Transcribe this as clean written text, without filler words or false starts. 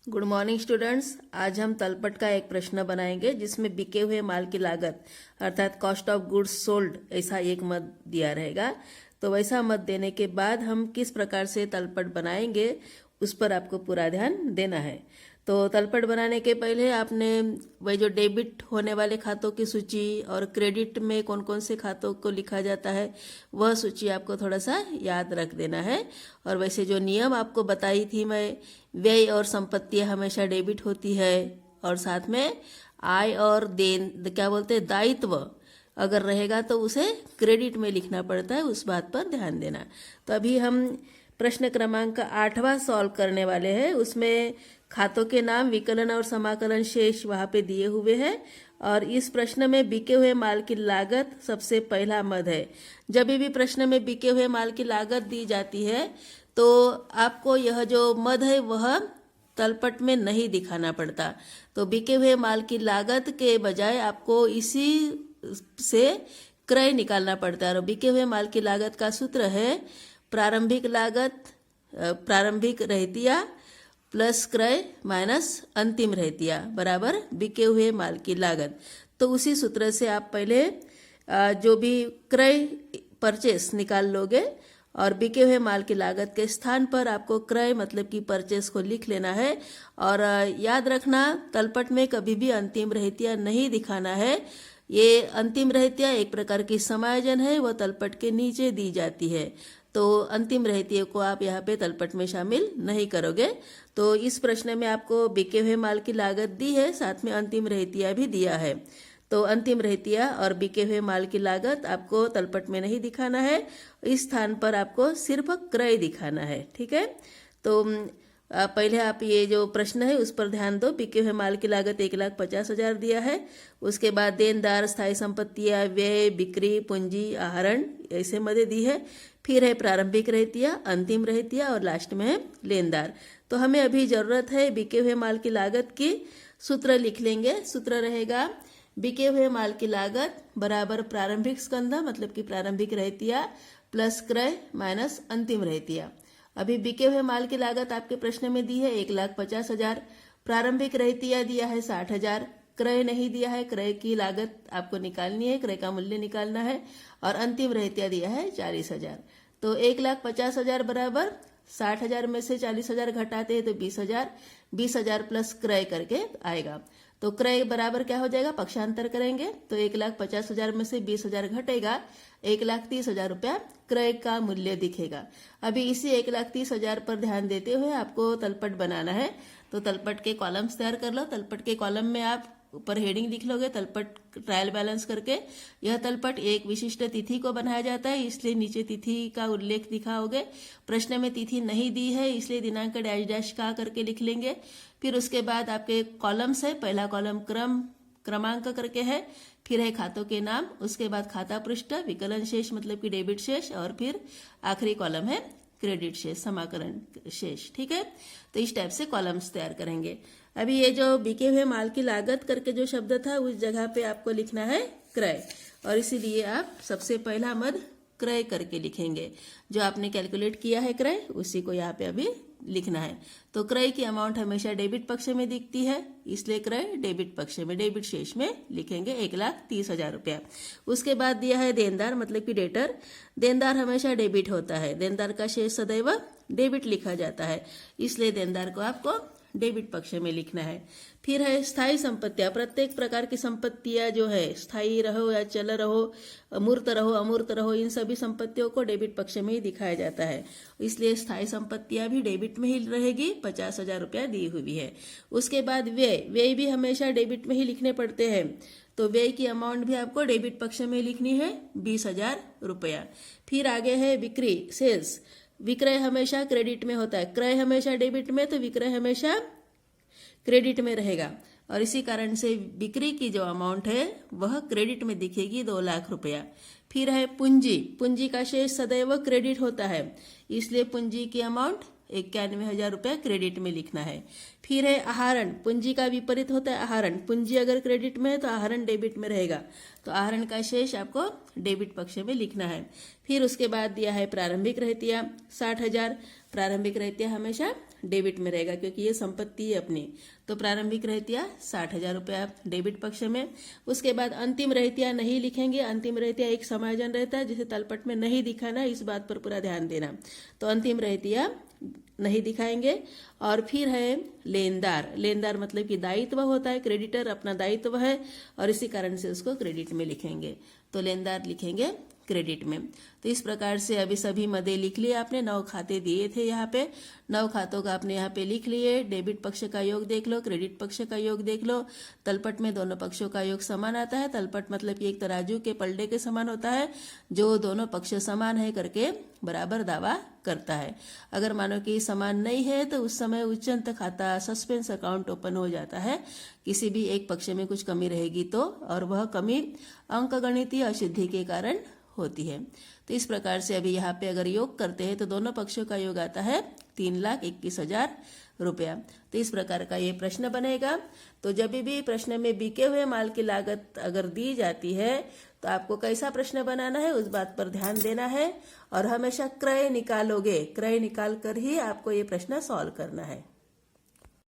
Good morning students. आज हम तलपट का एक प्रश्न बनाएंगे जिसमें बिके हुए माल की लागत अर्थात कॉस्ट ऑफ गुड्स सोल्ड ऐसा एक मत दिया रहेगा। तो वैसा मत देने के बाद हम किस प्रकार से तलपट बनाएंगे उस पर आपको पूरा ध्यान देना है। तो तलपट बनाने के पहले आपने वही जो डेबिट होने वाले खातों की सूची और क्रेडिट में कौन कौन से खातों को लिखा जाता है वह सूची आपको थोड़ा सा याद रख देना है। और वैसे जो नियम आपको बताई थी मैं, व्यय और संपत्तियां हमेशा डेबिट होती है और साथ में आय और देन क्या बोलते हैं दायित्व अगर रहेगा तो उसे क्रेडिट में लिखना पड़ता है, उस बात पर ध्यान देना। तो अभी हम प्रश्न क्रमांक 8वां सॉल्व करने वाले हैं। उसमें खातों के नाम, विकलन और समाकलन शेष वहां पे दिए हुए हैं और इस प्रश्न में बिके हुए माल की लागत सबसे पहला मद है। जब भी प्रश्न में बिके हुए माल की लागत दी जाती है तो आपको यह जो मद है वह तलपट में नहीं दिखाना पड़ता। तो बिके हुए माल की लागत के बजाय आपको इसी से क्रय निकालना पड़ता है। और बिके हुए माल की लागत का सूत्र है प्रारंभिक लागत, प्रारंभिक रहतिया प्लस क्रय माइनस अंतिम रहतिया बराबर बिके हुए माल की लागत। तो उसी सूत्र से आप पहले जो भी क्रय परचेस निकाल लोगे और बिके हुए माल की लागत के स्थान पर आपको क्रय मतलब कि परचेस को लिख लेना है। और याद रखना तलपट में कभी भी अंतिम रहतिया नहीं दिखाना है। ये अंतिम रहतिया एक प्रकार की समायोजन है, वह तलपट के नीचे दी जाती है। तो अंतिम रहतिया को आप यहाँ पे तलपट में शामिल नहीं करोगे। तो इस प्रश्न में आपको बिके हुए माल की लागत दी है, साथ में अंतिम रहतिया भी दिया है। तो अंतिम रहतिया और बिके हुए माल की लागत आपको तलपट में नहीं दिखाना है, इस स्थान पर आपको सिर्फ क्रय दिखाना है। ठीक है, तो पहले आप ये जो प्रश्न है उस पर ध्यान दो। बिके हुए माल की लागत 1,50,000 दिया है। उसके बाद देनदार, स्थायी संपत्तियां, व्यय, बिक्री, पूंजी, आहरण ऐसे मदे दी है। फिर है प्रारंभिक रहतिया, अंतिम रहतिया और लास्ट में है लेनदार। तो हमें अभी जरूरत है बिके हुए माल की लागत की। सूत्र लिख लेंगे। सूत्र रहेगा बिके हुए माल की लागत बराबर प्रारंभिक स्कंध मतलब कि प्रारंभिक रहतिया प्लस क्रय माइनस अंतिम रहतिया। अभी बिके हुए माल की लागत आपके प्रश्न में दी है 1,50,000, प्रारंभिक रहतिया दिया है 60,000, क्रय नहीं दिया है, क्रय की लागत आपको निकालनी है, क्रय का मूल्य निकालना है और अंतिम रहतिया दिया है 40,000। तो 1,50,000 बराबर 60,000 में से 40,000 घटाते हैं तो 20,000, 20,000 प्लस क्रय करके आएगा। तो क्रय बराबर क्या हो जाएगा, पक्षांतर करेंगे तो 1,50,000 में से 20,000 घटेगा, 1,30,000 रुपया क्रय का मूल्य दिखेगा। अभी इसी 1,30,000 पर ध्यान देते हुए आपको तलपट बनाना है। तो तलपट के कॉलम्स तैयार कर लो। तलपट के कॉलम में आप ऊपर हेडिंग लिख लोगे तलपट ट्रायल बैलेंस करके। यह तलपट एक विशिष्ट तिथि को बनाया जाता है, इसलिए नीचे तिथि का उल्लेख दिखाओगे। प्रश्न में तिथि नहीं दी है इसलिए दिनांक डैश डैश का करके लिख लेंगे। फिर उसके बाद आपके कॉलम्स है, पहला कॉलम क्रमांक करके है, फिर है खातों के नाम, उसके बाद खाता पृष्ठ, विकलन शेष मतलब कि डेबिट शेष और फिर आखिरी कॉलम है क्रेडिट शेष, समाकलन शेष। ठीक है, तो इस टाइप से कॉलम्स तैयार करेंगे। अभी ये जो बिके हुए माल की लागत करके जो शब्द था उस जगह पे आपको लिखना है क्रय, और इसीलिए आप सबसे पहला मद क्रय करके लिखेंगे। जो आपने कैलकुलेट किया है क्रय उसी को यहाँ पे अभी लिखना है। तो क्रय की अमाउंट हमेशा डेबिट पक्ष में दिखती है, इसलिए क्रय डेबिट पक्ष में, डेबिट शेष में लिखेंगे 1,30,000 रुपया। उसके बाद दिया है देनदार मतलब कि डेटर। देनदार हमेशा डेबिट होता है, देनदार का शेष सदैव डेबिट लिखा जाता है, इसलिए देनदार को आपको डेबिट पक्ष में लिखना है। फिर है स्थायी संपत्तियां। प्रत्येक प्रकार की संपत्तियां जो है, स्थायी रहो या चल रहो, मूर्त रहो अमूर्त रहो, इन सभी संपत्तियों को डेबिट पक्ष में ही दिखाया जाता है, इसलिए स्थायी संपत्तियां भी डेबिट में ही रहेगी। 50,000 रुपया दी हुई है। उसके बाद व्यय भी हमेशा डेबिट में ही लिखने पड़ते हैं, तो व्यय की अमाउंट भी आपको डेबिट पक्ष में लिखनी है 20,000 रुपया। फिर आगे है बिक्री, सेल्स। विक्रय हमेशा क्रेडिट में होता है, क्रय हमेशा डेबिट में, तो विक्रय हमेशा क्रेडिट में रहेगा और इसी कारण से बिक्री की जो अमाउंट है वह क्रेडिट में दिखेगी 2 लाख रुपया। फिर है पूंजी। पूंजी का शेष सदैव क्रेडिट होता है, इसलिए पूंजी की अमाउंट 91,000 रुपया क्रेडिट में लिखना है। फिर है आहरण। पूंजी का विपरीत होता है आहरण। पूंजी अगर क्रेडिट में है तो आहरण डेबिट में रहेगा, तो आहरण का शेष आपको डेबिट पक्ष में लिखना है। फिर उसके बाद दिया है प्रारंभिक रहतिया 60,000। प्रारंभिक रहतिया हमेशा डेबिट में रहेगा क्योंकि ये संपत्ति है अपनी। तो प्रारंभिक रहतिया 60,000 रुपया डेबिट पक्ष में। उसके बाद अंतिम रहतिया नहीं लिखेंगे। अंतिम रहतिया एक समायोजन रहता है जिसे तलपट में नहीं दिखाना, इस बात पर पूरा ध्यान देना। तो अंतिम रहतिया नहीं दिखाएंगे। और फिर है लेनदार। लेनदार मतलब कि दायित्व होता है, क्रेडिटर अपना दायित्व है और इसी कारण से उसको क्रेडिट में लिखेंगे। तो लेनदार लिखेंगे क्रेडिट में। तो इस प्रकार से अभी सभी मदे लिख लिए आपने। 9 खाते दिए थे यहाँ पे, 9 खातों का आपने यहाँ पे लिख लिए। डेबिट पक्ष का योग देख लो, क्रेडिट पक्ष का योग देख लो। तलपट में दोनों पक्षों का योग समान आता है। तलपट मतलब कि एक तराजू के पलड़े के समान होता है जो दोनों पक्ष समान है करके बराबर दावा करता है। अगर मानो कि समान नहीं है तो उस समय उच्चंत खाता सस्पेंस अकाउंट ओपन हो जाता है। किसी भी एक पक्ष में कुछ कमी रहेगी तो, और वह कमी अंकगणितीय अशुद्धि के कारण होती है। तो इस प्रकार से अभी यहाँ पे अगर योग करते हैं तो दोनों पक्षों का योग आता है 3,21,000 रुपया। तो इस प्रकार का ये प्रश्न बनेगा। तो जब भी प्रश्न में बिके हुए माल की लागत अगर दी जाती है तो आपको कैसा प्रश्न बनाना है उस बात पर ध्यान देना है और हमेशा क्रय निकालोगे। क्रय निकाल कर ही आपको ये प्रश्न सॉल्व करना है।